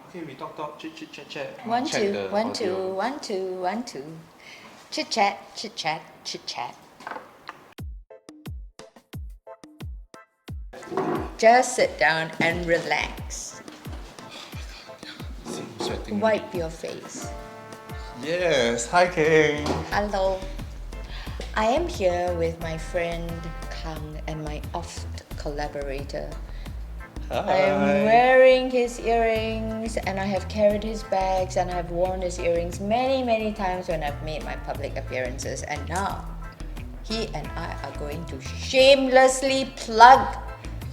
Okay, we talk, chat. One, Check two, the one, two, audio. one, two, one, two. Chit chat, chit chat, chit chat. Just sit down and relax. See, I'm sweating. Wipe your face. Yes, hi Kheng. Hello. I am here with my friend Kang and my oft collaborator. I am wearing his earrings and I have carried his bags and I have worn his earrings many times when I've made my public appearances, and now he and I are going to shamelessly plug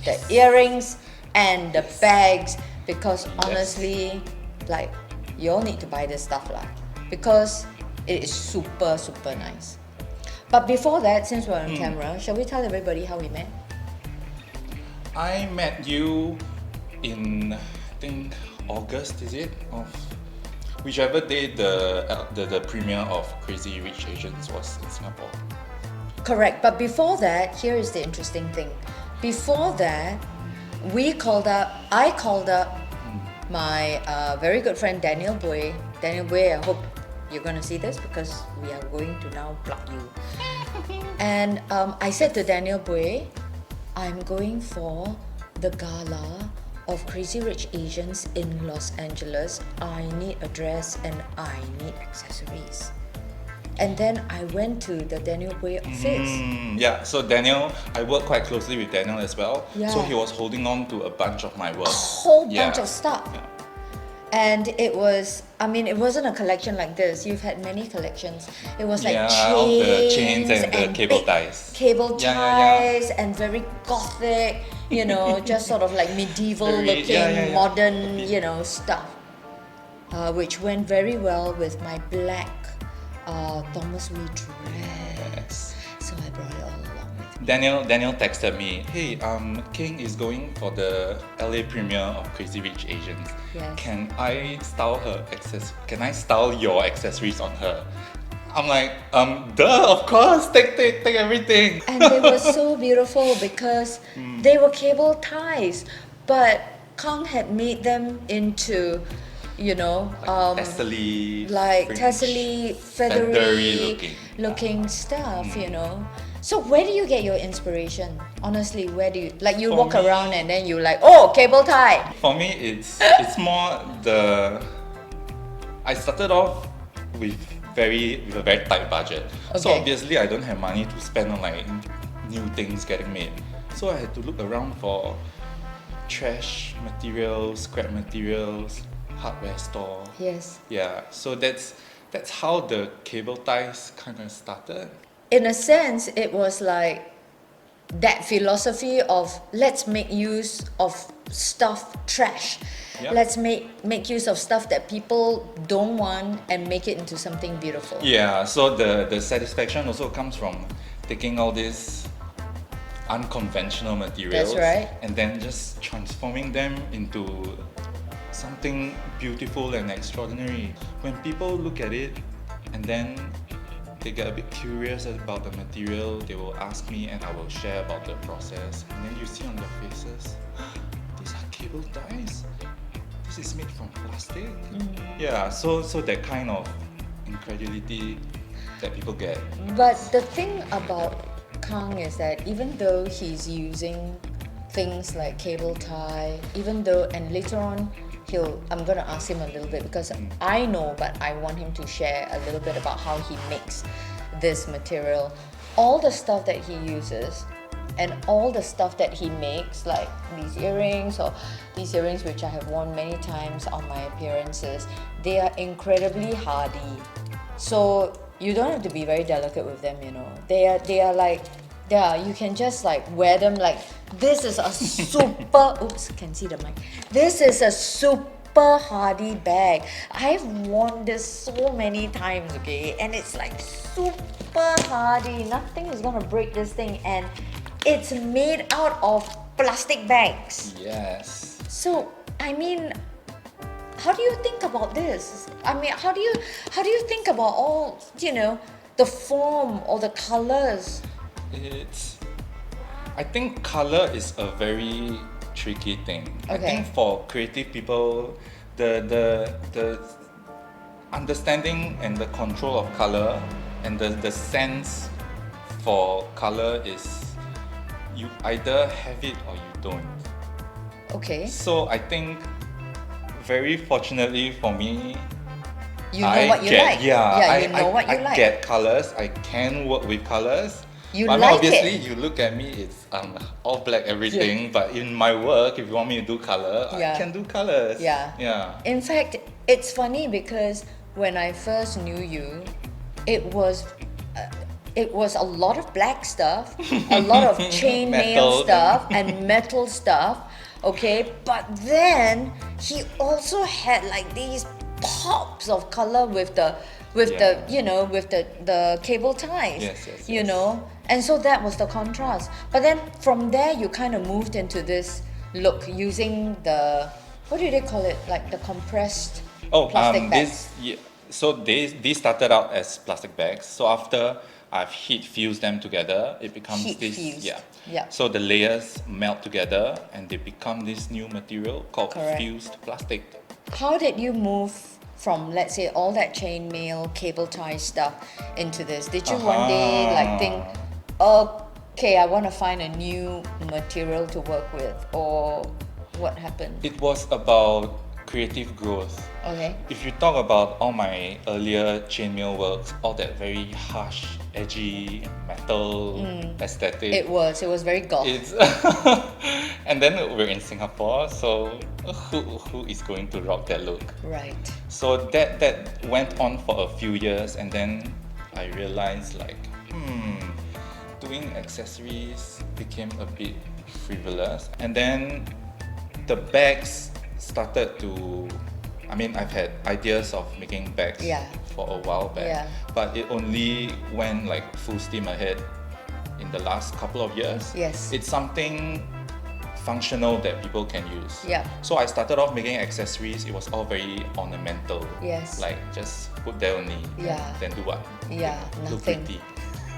the earrings and the bags because honestly, like, you all need to buy this stuff lah, because it is super nice. But before that, since we're on camera, shall we tell everybody how we met? I met you in, I think, August, is it? Of whichever day the premiere of Crazy Rich Asians was in Singapore. Correct, but before that, here is the interesting thing. Before that, I called up my very good friend Daniel Boy. Daniel Boy, I hope you're going to see this because we are going to now plug you. And I said to Daniel Boy, I'm going for the gala of Crazy Rich Asians in Los Angeles. I need a dress and I need accessories. And then I went to the Daniel Boy office. Yeah, so Daniel, I work quite closely with Daniel as well. Yeah. So he was holding on to a bunch of my work. A whole bunch Yeah. of stuff. Yeah. And it wasn't a collection like this. You've had many collections. It was like all the chains and the cable big ties. Cable Yeah, ties and very gothic, just sort of like medieval looking, modern, stuff. Which went very well with my black Thomas Wee dress. So I brought it all along with me. Daniel texted me, hey, King is going for the LA premiere of Crazy Rich Asians. Yes. Can I style your accessories on her? I'm like, duh, of course, take everything. And they were so beautiful because they were cable ties, but Kang had made them into, tessely, feathery looking stuff, So where do you get your inspiration? Honestly, where do you, you walk around and then you like, oh, cable tie. For me, it's more I started off with a very tight budget. So Okay. obviously I don't have money to spend on like new things getting made. So I had to look around for trash materials, scrap materials, hardware store. Yes. Yeah, so that's how the cable ties kind of started. In a sense, it was like that philosophy of let's make use of stuff trash. Yep. Let's make use of stuff that people don't want and make it into something beautiful. Yeah, so the satisfaction also comes from taking all these unconventional materials, That's right. and then just transforming them into something beautiful and extraordinary. When people look at it and then they get a bit curious about the material, they will ask me and I will share about the process, and then you see on their faces, these are cable ties? This is made from plastic? Yeah, so that kind of incredulity that people get. But the thing about Kang is that even though he's using things like cable tie, and later on I'm gonna ask him a little bit because I know, but I want him to share a little bit about how he makes this material. All the stuff that he uses and all the stuff that he makes, like these earrings which I have worn many times on my appearances, they are incredibly hardy. So you don't have to be very delicate with them, They are like, you can just like wear them like, this is a super, oops, can see the mic. This is a super hardy bag. I've worn this so many times, okay? And it's like super hardy. Nothing is gonna break this thing. And it's made out of plastic bags. Yes. So, how do you think about this? How do you think about all, the form or the colors? I think color is a very tricky thing. I Okay. think for creative people, the understanding and the control of color and the sense for color is you either have it or you don't. Okay. So I think very fortunately for me, You know what you like. Yeah, you know what you I like. get colors. I can work with colors. You But I mean, like obviously, it. you look at me, it's all black everything. But in my work, if you want me to do color, Yeah. I can do colors. Yeah. Yeah. In fact, it's funny because when I first knew you, it was a lot of black stuff, a lot of chainmail Metal. stuff and metal stuff. Okay, but then he also had like these pops of color with the Yeah. with the cable ties. Yes, You yes. know, and so that was the contrast. But then from there you kind of moved into this look using the, what do they call it, like the compressed plastic bags. So these started out as plastic bags. So after I've heat fused them together, it becomes Heat this. fused. Yeah. Yeah. So the layers melt together and they become this new material called Correct. fused plastic. How did you move from, let's say, all that chainmail, cable tie stuff into this? Did you one day like think, okay, I want to find a new material to work with, or what happened? It was about creative growth. Okay. If you talk about all my earlier chainmail works, all that very harsh, edgy metal aesthetic. It was very goth. It's and then we're in Singapore, so who is going to rock that look? Right. So that went on for a few years, and then I realized like, doing accessories became a bit frivolous, and then the bags started to. I mean, I've had ideas of making bags Yeah. for a while back, Yeah. but it only went like full steam ahead in the last couple of years. Yes. It's something functional that people can use. Yeah. So I started off making accessories. It was all very ornamental. Yes. Like just put there only. Yeah. Then do what? Yeah, Look nothing. pretty.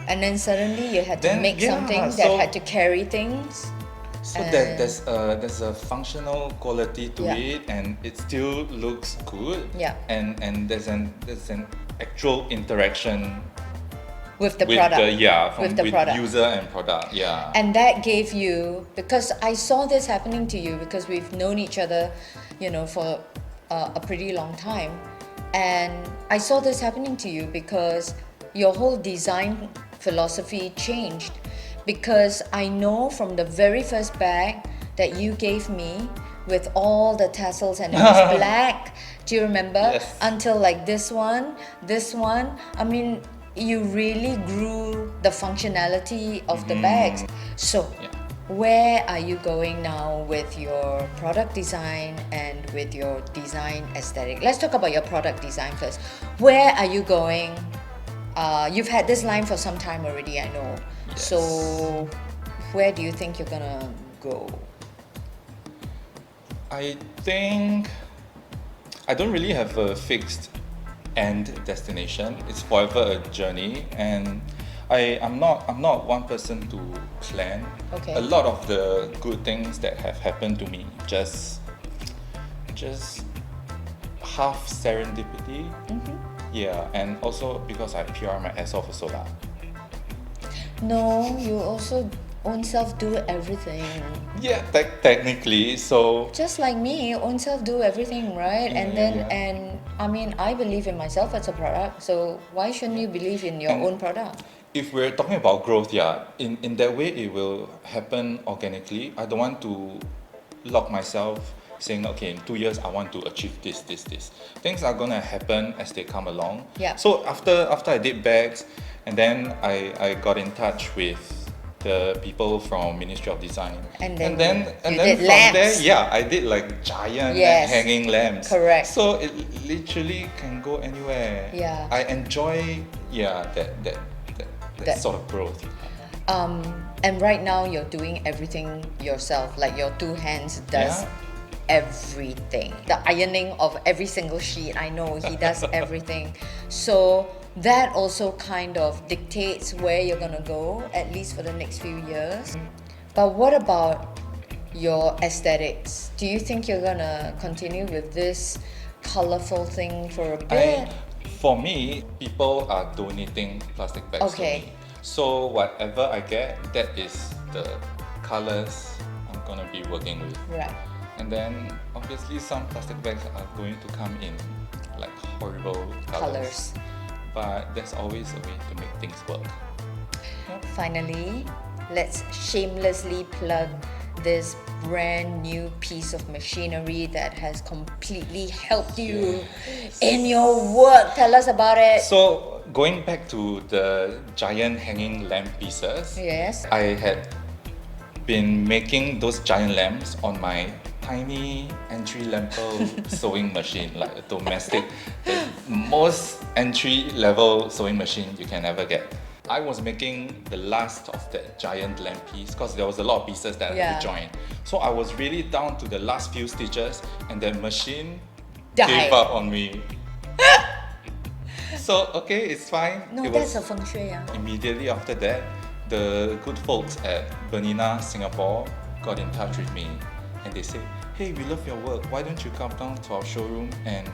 And then suddenly you had to Then, make yeah, something that so- had to carry things. So And- there's a functional quality to Yeah. it, and it still looks good. Yeah. And there's an actual interaction With the with product. with the product. user and product. Yeah. And that gave you, because I saw this happening to you because we've known each other, for a pretty long time. And I saw this happening to you because your whole design philosophy changed. Because I know from the very first bag that you gave me with all the tassels and it was black. Do you remember? Yes. Until like this one. I mean, you really grew the functionality of the bags. So, Yeah. where are you going now with your product design and with your design aesthetic? Let's talk about your product design first. Where are you going? You've had this line for some time already, I know. Yes. So, where do you think you're gonna go? I think I don't really have a fixed end destination. It's forever a journey, and I'm not one person to plan. Okay. A lot of the good things that have happened to me just half serendipity. Yeah, and also because I PR my ass off also lah. No, you also own self do everything. Yeah, technically. So Just like me, own self do everything, right? And then, Yeah. and I mean, I believe in myself as a product, so why shouldn't you believe in your And- own product? if we're talking about growth, yeah, in that way it will happen organically. I don't want to lock myself saying, okay, in 2 years I want to achieve this. Things are gonna happen as they come along. Yeah. So after I did bags, and then I got in touch with the people from Ministry of Design. And then and you then did from lamps. there, yeah, I did like giant Yes. hanging lamps. Correct. So it literally can go anywhere. Yeah. I enjoy that sort of growth. And right now you're doing everything yourself, like your two hands does Yeah. everything. The ironing of every single sheet, I know he does everything. So that also kind of dictates where you're gonna go, at least for the next few years. But what about your aesthetics. Do you think you're gonna continue with this colorful thing for a bit? For me, people are donating plastic bags to Okay. me. So whatever I get, that is the colors I'm gonna be working with. Right. And then obviously some plastic bags are going to come in like horrible colors. But there's always a way to make things work. Finally, let's shamelessly plug this brand new piece of machinery that has completely helped you in your work. Tell us about it. So going back to the giant hanging lamp pieces, Yes. I had been making those giant lamps on my tiny entry-level sewing machine, like a domestic, the most entry-level sewing machine you can ever get. I was making the last of that giant lamp piece because there was a lot of pieces that I had to join. So I was really down to the last few stitches and that machine gave up on me. So okay, it's fine. No, It that's was a feng shui. immediately after that, the good folks at Bernina Singapore got in touch with me and they said, hey, we love your work. Why don't you come down to our showroom and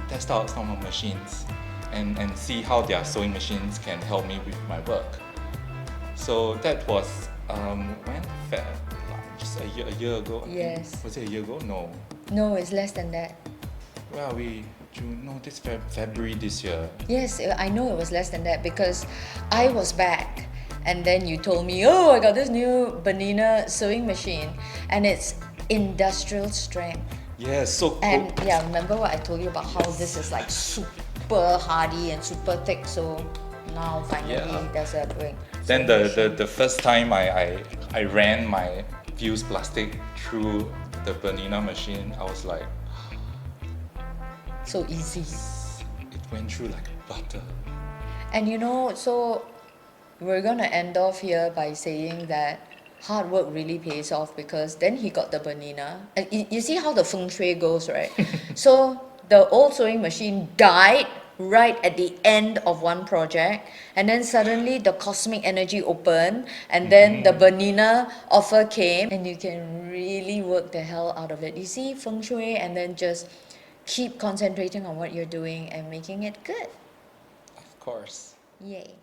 test out some of the machines and see how their sewing machines can help me with my work. So that was when? Just a year ago. I think. Yes. Was it a year ago? No. No, it's less than that. Where are we? June? No, this February this year. Yes, I know it was less than that because I was back and then you told me, oh, I got this new Bernina sewing machine and it's industrial strength. Yeah, so And yeah, remember what I told you about how this is like super hardy and super thick, so now finally there's a break. Then the first time I ran my fused plastic through the Bernina machine, I was like, So easy. it went through like butter. And you know, so we're gonna end off here by saying that hard work really pays off because then he got the Bernina. And you see how the feng shui goes, right? So the old sewing machine died right at the end of one project, and then suddenly the cosmic energy opened, and then the Bernina offer came, and you can really work the hell out of it. You see feng shui, and then just keep concentrating on what you're doing and making it good. Of course. Yay.